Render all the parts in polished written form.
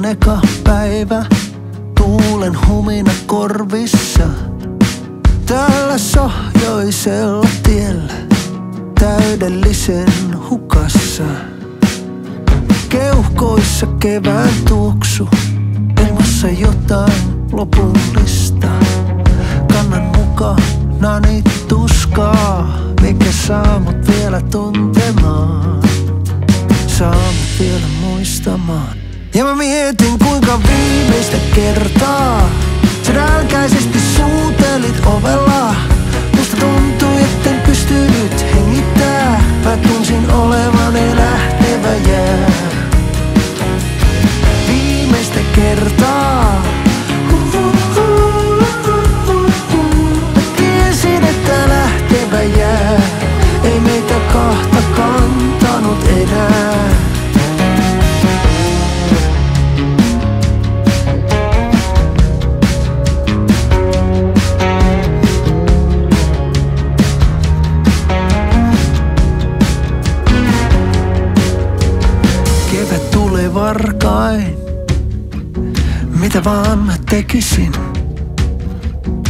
on eka päivä, tuulen humina korvissa. Tällä sohjoisella tiellä, täydellisen hukassa. Keuhkoissa kevään tuoksu, ilmassa jotain lopullista. Kannan mukanani tuskaa, mikä saa mut vielä tuntemaan. Saa mut vielä muistamaan. Ja mä mietin kuinka viimeistä kertaa sä nälkäisesti suutelit ovella. Musta tuntui etten pystynyt hengittää. Mä tunsin olevani lähtevä jää. Viimeistä kertaa mä tiesin, että lähtevä jää. Ei meitä kahta kantanut enää. Kevät tulee varkain, mitä vaan mä tekisin.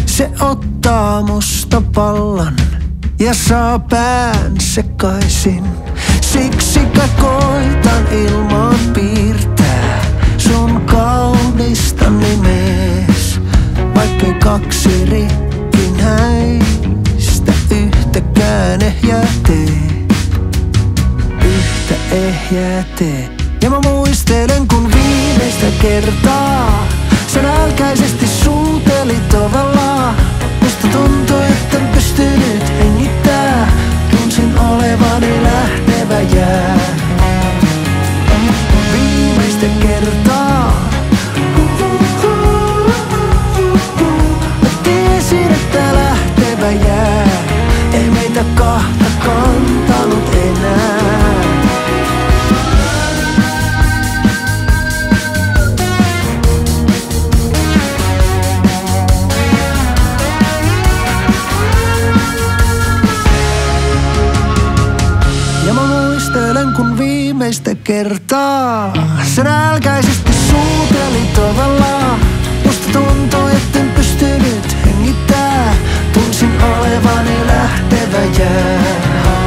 Se ottaa musta pallan ja saa pään sekaisin. Siksikä koitan ilmaan piirtää sun kaunista nimees. Vaikkei kaksi rikkinäistä yhtäkään ehjää tee. Yhtä ehjää tee. Ja mä muistelen kun viimeistä kertaa sä nälkäisesti suutelit ovella. Musta tuntui etten pystynyt hengittää. Tunsin olevani lähtevä jää. Viimeistä kertaa mä tiesin, että lähtevä jää. Ei meitä kahta kantanut enää. Kun viimeistä kertaa sä nälkäisesti suutelit ovella. Musta tuntui etten pystynyt hengittää. Tunsin olevani lähtevä jää.